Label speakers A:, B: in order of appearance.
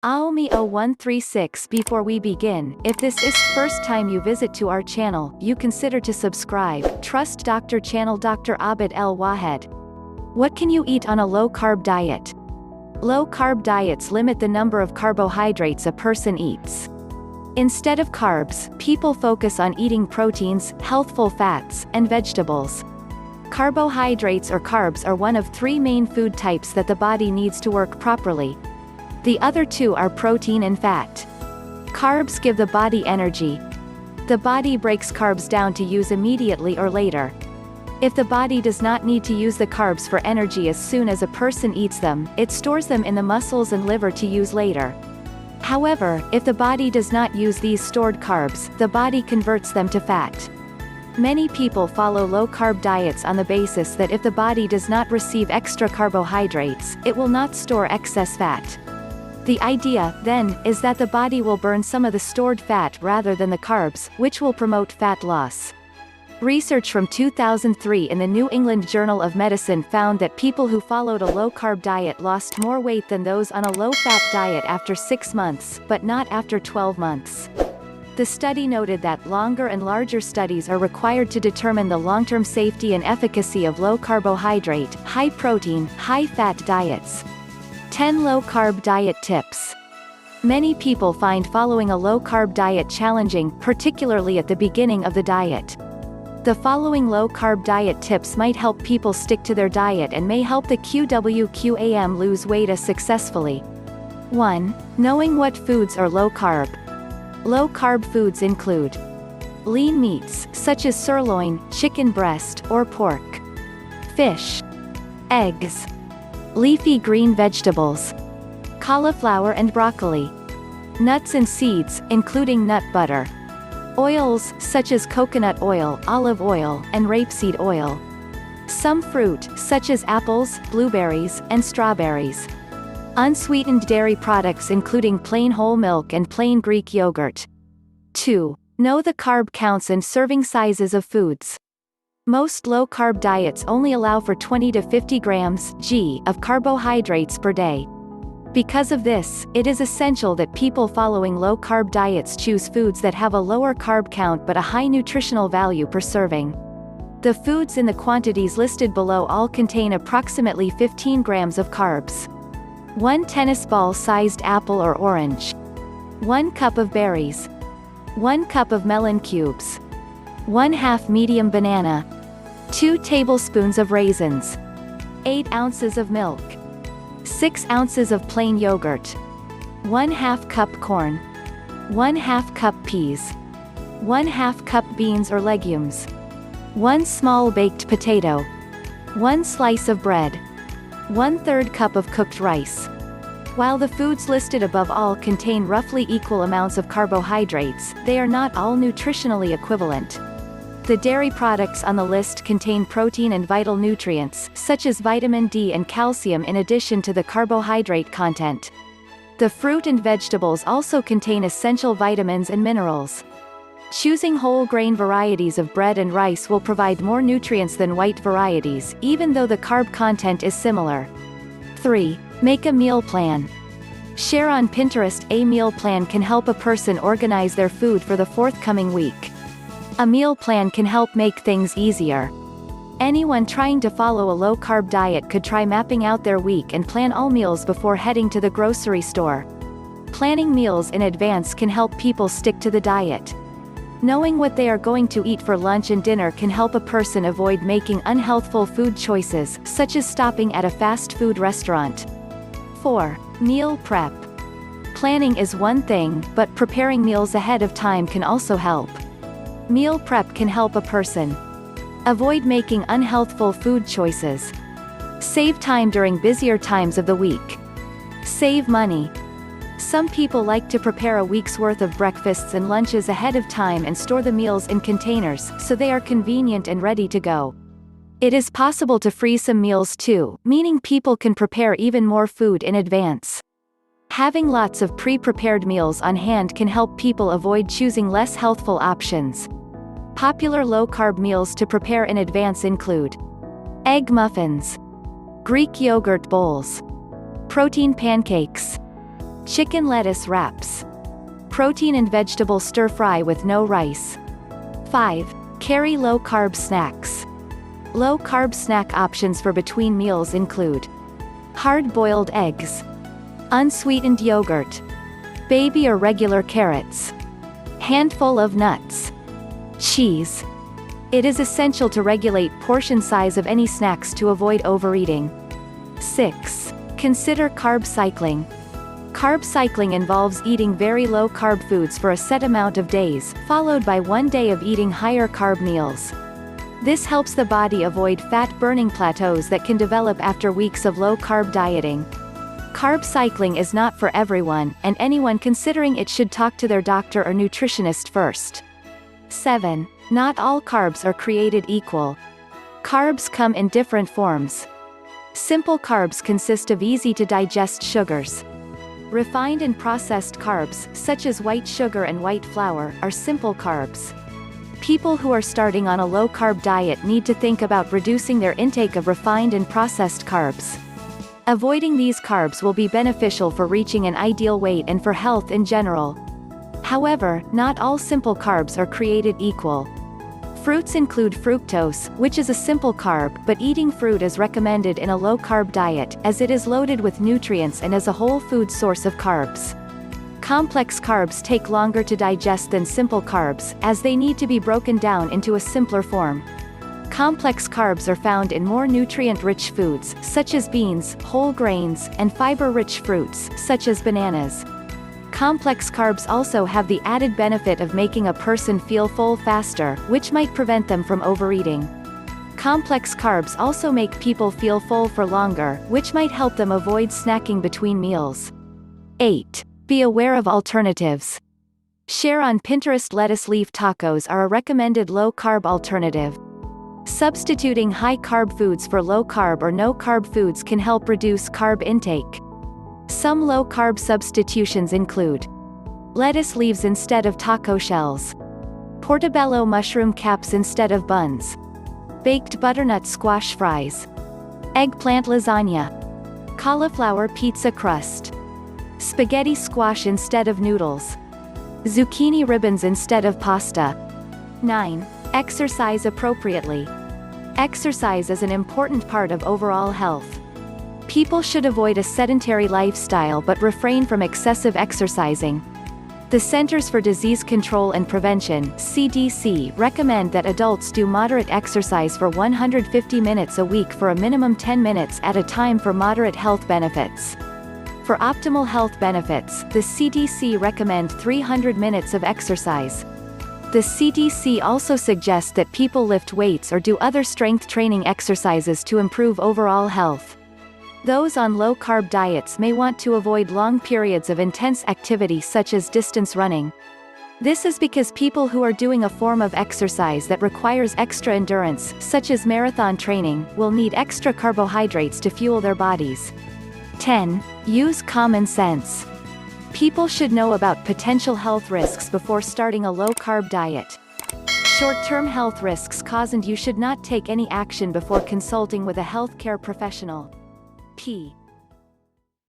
A: AOMI0136. Before we begin, if this is first time you visit to our channel, you consider to subscribe. Trust Dr. Channel. Dr. Abid El Wahed. What can you eat on a low-carb diet? Low-carb diets limit the number of carbohydrates a person eats. Instead of carbs, people focus on eating proteins, healthful fats, and vegetables. Carbohydrates or carbs are one of three main food types that the body needs to work properly. The other two are protein and fat. Carbs give the body energy. The body breaks carbs down to use immediately or later. If the body does not need to use the carbs for energy as soon as a person eats them, it stores them in the muscles and liver to use later. However, if the body does not use these stored carbs, the body converts them to fat. Many people follow low-carb diets on the basis that if the body does not receive extra carbohydrates, it will not store excess fat. The idea, then, is that the body will burn some of the stored fat rather than the carbs, which will promote fat loss. Research from 2003 in the New England Journal of Medicine found that people who followed a low-carb diet lost more weight than those on a low-fat diet after 6 months, but not after 12 months. The study noted that longer and larger studies are required to determine the long-term safety and efficacy of low-carbohydrate, high-protein, high-fat diets. 10 low-carb diet tips. Many people find following a low-carb diet challenging, particularly at the beginning of the diet. The following low-carb diet tips might help people stick to their diet and may help the QWQAM lose weight successfully. 1. Knowing what foods are low-carb. Low-carb foods include lean meats, such as sirloin, chicken breast, or pork. Fish. Eggs. Leafy green vegetables. Cauliflower and broccoli. Nuts and seeds, including nut butter. Oils, such as coconut oil, olive oil, and rapeseed oil. Some fruit, such as apples, blueberries, and strawberries. Unsweetened dairy products including plain whole milk and plain Greek yogurt. 2. Know the carb counts and serving sizes of foods. Most low-carb diets only allow for 20 to 50 grams (g) of carbohydrates per day. Because of this, it is essential that people following low-carb diets choose foods that have a lower carb count but a high nutritional value per serving. The foods in the quantities listed below all contain approximately 15 grams of carbs. 1 tennis ball-sized apple or orange. 1 cup of berries. 1 cup of melon cubes. 1/2 medium banana. 2 tablespoons of raisins. 8 ounces of milk. 6 ounces of plain yogurt. 1/2 cup corn. 1/2 cup peas. 1/2 cup beans or legumes. 1 small baked potato. 1 slice of bread. 1/3 cup of cooked rice. While the foods listed above all contain roughly equal amounts of carbohydrates, they are not all nutritionally equivalent. The dairy products on the list contain protein and vital nutrients, such as vitamin D and calcium in addition to the carbohydrate content. The fruit and vegetables also contain essential vitamins and minerals. Choosing whole grain varieties of bread and rice will provide more nutrients than white varieties, even though the carb content is similar. 3. Make a meal plan. Share on Pinterest. A meal plan can help a person organize their food for the forthcoming week. A meal plan can help make things easier. Anyone trying to follow a low-carb diet could try mapping out their week and plan all meals before heading to the grocery store. Planning meals in advance can help people stick to the diet. Knowing what they are going to eat for lunch and dinner can help a person avoid making unhealthful food choices, such as stopping at a fast food restaurant. 4. Meal prep. Planning is one thing, but preparing meals ahead of time can also help. Meal prep can help a person avoid making unhealthful food choices. Save time during busier times of the week. Save money. Some people like to prepare a week's worth of breakfasts and lunches ahead of time and store the meals in containers, so they are convenient and ready to go. It is possible to freeze some meals too, meaning people can prepare even more food in advance. Having lots of pre-prepared meals on hand can help people avoid choosing less healthful options. Popular low-carb meals to prepare in advance include egg muffins, Greek yogurt bowls, protein pancakes, Chicken lettuce wraps. Protein and vegetable stir-fry with no rice. 5. Carry low-carb snacks. Low-carb snack options for between meals include hard-boiled eggs, unsweetened yogurt, baby or regular carrots, handful of nuts, cheese. It is essential to regulate portion size of any snacks to avoid overeating. 6. Consider carb cycling. Carb cycling involves eating very low-carb foods for a set amount of days, followed by one day of eating higher carb meals. This helps the body avoid fat-burning plateaus that can develop after weeks of low-carb dieting. Carb cycling is not for everyone, and anyone considering it should talk to their doctor or nutritionist first. 7. Not all carbs are created equal. Carbs come in different forms. Simple carbs consist of easy-to-digest sugars. Refined and processed carbs, such as white sugar and white flour, are simple carbs. People who are starting on a low-carb diet need to think about reducing their intake of refined and processed carbs. Avoiding these carbs will be beneficial for reaching an ideal weight and for health in general. However, not all simple carbs are created equal. Fruits include fructose, which is a simple carb, but eating fruit is recommended in a low-carb diet, as it is loaded with nutrients and is a whole food source of carbs. Complex carbs take longer to digest than simple carbs, as they need to be broken down into a simpler form. Complex carbs are found in more nutrient-rich foods, such as beans, whole grains, and fiber-rich fruits, such as bananas. Complex carbs also have the added benefit of making a person feel full faster, which might prevent them from overeating. Complex carbs also make people feel full for longer, which might help them avoid snacking between meals. 8. Be aware of alternatives. Share on Pinterest lettuce leaf tacos are a recommended low-carb alternative. Substituting high-carb foods for low-carb or no-carb foods can help reduce carb intake. Some low-carb substitutions include lettuce leaves instead of taco shells, portobello mushroom caps instead of buns, baked butternut squash fries, eggplant lasagna, cauliflower pizza crust, spaghetti squash instead of noodles, zucchini ribbons instead of pasta. 9. Exercise appropriately. Exercise is an important part of overall health. People should avoid a sedentary lifestyle but refrain from excessive exercising. The Centers for Disease Control and Prevention (CDC) recommend that adults do moderate exercise for 150 minutes a week for a minimum 10 minutes at a time for moderate health benefits. For optimal health benefits, the CDC recommend 300 minutes of exercise. The CDC also suggests that people lift weights or do other strength training exercises to improve overall health. Those on low-carb diets may want to avoid long periods of intense activity such as distance running. This is because people who are doing a form of exercise that requires extra endurance, such as marathon training, will need extra carbohydrates to fuel their bodies. 10. Use common sense. People should know about potential health risks before starting a low-carb diet. Short-term health risks cause, and you should not take any action before consulting with a healthcare professional. P.